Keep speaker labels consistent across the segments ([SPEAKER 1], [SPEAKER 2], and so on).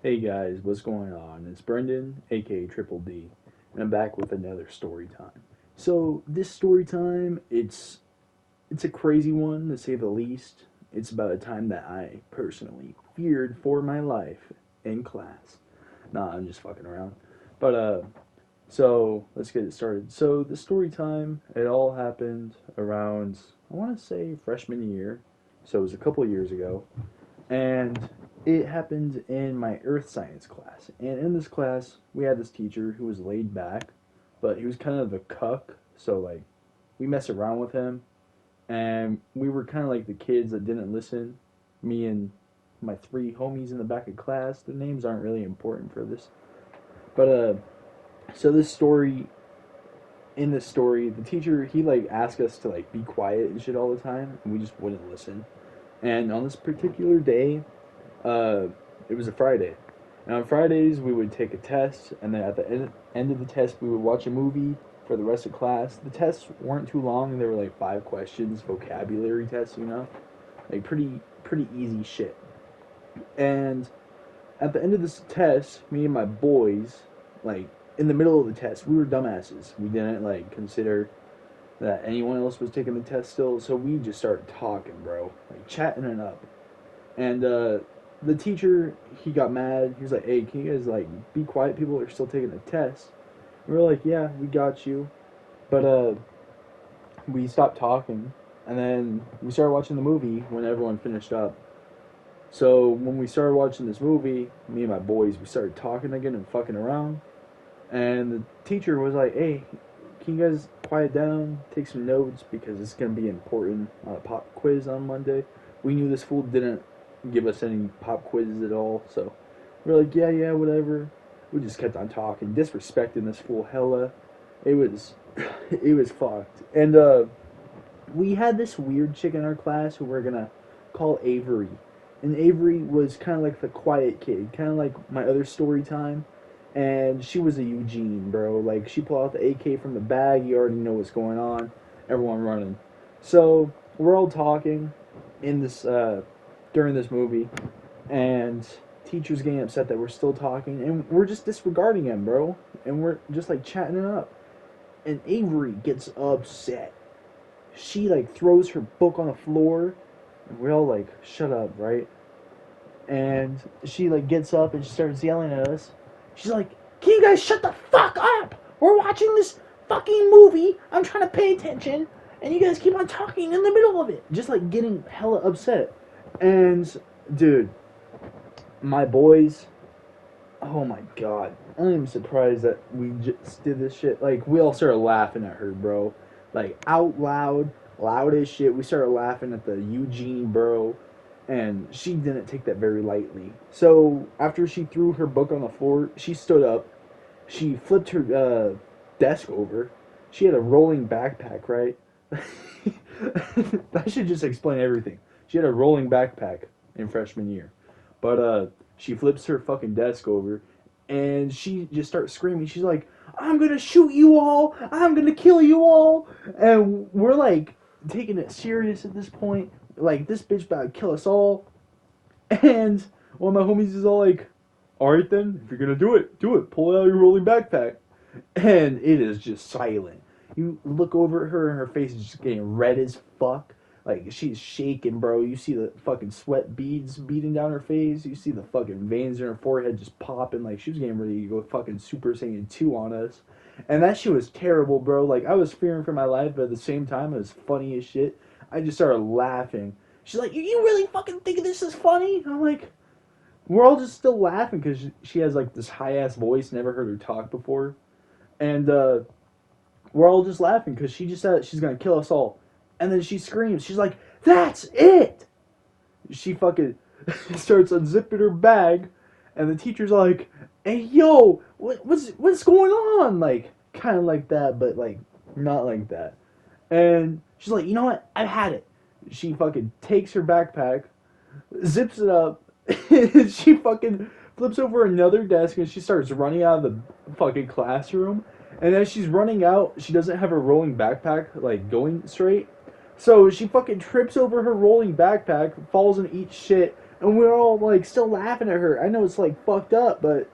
[SPEAKER 1] Hey guys, what's going on? It's Brendan, aka Triple D, and I'm back with another story time. So this story time, it's a crazy one to say the least. It's about a time that I personally feared for my life in class. Nah, I'm just fucking around. But let's get it started. So the story time, it all happened around I want to say freshman year. So it was a couple of years ago. And it happened in my earth science class. And in this class, we had this teacher who was laid back, but he was kind of a cuck. So, like, we messed around with him, and we were kind of like the kids that didn't listen. Me and my three homies in the back of class. Their names aren't really important for this. But this story, in this story, the teacher, he, like, asked us to, like, be quiet and shit all the time, and we just wouldn't listen. And on this particular day, uh, it was a Friday. And on Fridays, we would take a test, and then at the end of the test, we would watch a movie for the rest of class. The tests weren't too long; they were like 5 questions, vocabulary tests, like pretty easy shit. And at the end of this test, me and my boys, like in the middle of the test, we were dumbasses. We didn't like consider that anyone else was taking the test still, so we just started talking, bro, like chatting it up. And the teacher, he got mad. He was like, "Hey, can you guys like be quiet? People are still taking the test." We were like, "Yeah, we got you," but we stopped talking, and then we started watching the movie when everyone finished up. So when we started watching this movie, me and my boys, we started talking again and fucking around. And the teacher was like, "Hey, can you guys quiet down, take some notes because it's gonna be important on a pop quiz on Monday." We knew this fool didn't give us any pop quizzes at all, so we are like, "Yeah, yeah, whatever." We just kept on talking, disrespecting this fool hella. It was, it was fucked. And we had this weird chick in our class who we're gonna call Avery, and Avery was kind of like the quiet kid, kind of like my other story time. And she was a Eugene, bro. Like, she pulled out the AK from the bag. You already know what's going on. Everyone running. So we're all talking in this during this movie, and teacher's getting upset that we're still talking, and we're just disregarding him, bro. And we're just like chatting it up. And Avery gets upset. She like throws her book on the floor, and we're all like, "Shut up," right? And she like gets up and she starts yelling at us. She's like, "Can you guys shut the fuck up? We're watching this fucking movie. I'm trying to pay attention, and you guys keep on talking in the middle of it." Just like getting hella upset. And dude, my boys, oh my god, I'm even surprised that we just did this shit. Like, we all started laughing at her, bro. Like, out loud, loud as shit. We started laughing at the Eugene, bro. And she didn't take that very lightly. So, after she threw her book on the floor, she stood up. She flipped her desk over. She had a rolling backpack, right? That should just explain everything. She had a rolling backpack in freshman year. But she flips her fucking desk over, and she just starts screaming. She's like, "I'm gonna shoot you all! I'm gonna kill you all!" And we're like taking it serious at this point. Like, this bitch about to kill us all. And one of my homies is all like, "Alright then, if you're gonna do it, do it. Pull out your rolling backpack." And it is just silent. You look over at her and her face is just getting red as fuck. Like, she's shaking, bro. You see the fucking sweat beads beating down her face. You see the fucking veins in her forehead just popping. Like, she was getting ready to go fucking Super Saiyan 2 on us. And that shit was terrible, bro. Like, I was fearing for my life, but at the same time, it was funny as shit. I just started laughing. She's like, "You really fucking think this is funny?" I'm like, we're all just still laughing because she has, like, this high-ass voice. Never heard her talk before. And we're all just laughing because she just said she's gonna kill us all. And then she screams. She's like, "That's it!" She fucking starts unzipping her bag, and the teacher's like, "Hey, yo, what's going on?" Like, kind of like that, but like not like that. And she's like, "You know what? I've had it." She fucking takes her backpack, zips it up, and she fucking flips over another desk, and she starts running out of the fucking classroom. And as she's running out, she doesn't have her rolling backpack like going straight. So she fucking trips over her rolling backpack, falls and eats shit, And we're all like still laughing at her. I know it's like fucked up, but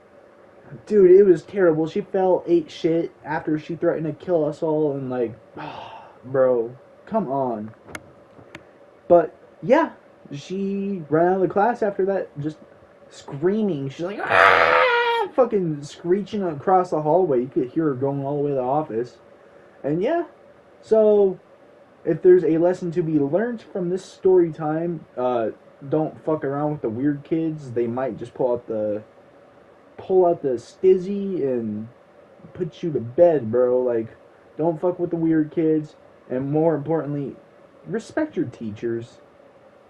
[SPEAKER 1] dude, it was terrible. She fell, ate shit after she threatened to kill us all, and like, bro, come on. But yeah, she ran out of the class after that, just screaming. She's like, ah! Fucking screeching across the hallway. You could hear her going all the way to the office. And yeah, so if there's a lesson to be learned from this story time, don't fuck around with the weird kids. They might just pull out the stizzy and put you to bed, bro. Like, don't fuck with the weird kids, and more importantly, respect your teachers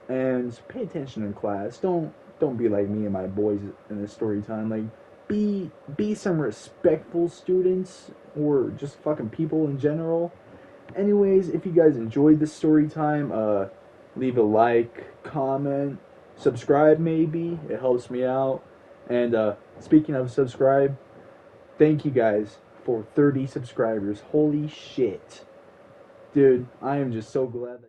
[SPEAKER 1] and pay attention in class. Don't be like me and my boys in this story time. Like, be some respectful students or just fucking people in general. Anyways, if you guys enjoyed this story time, leave a like, comment, subscribe maybe. It helps me out. And speaking of subscribe, thank you guys for 30 subscribers. Holy shit. Dude, I am just so glad that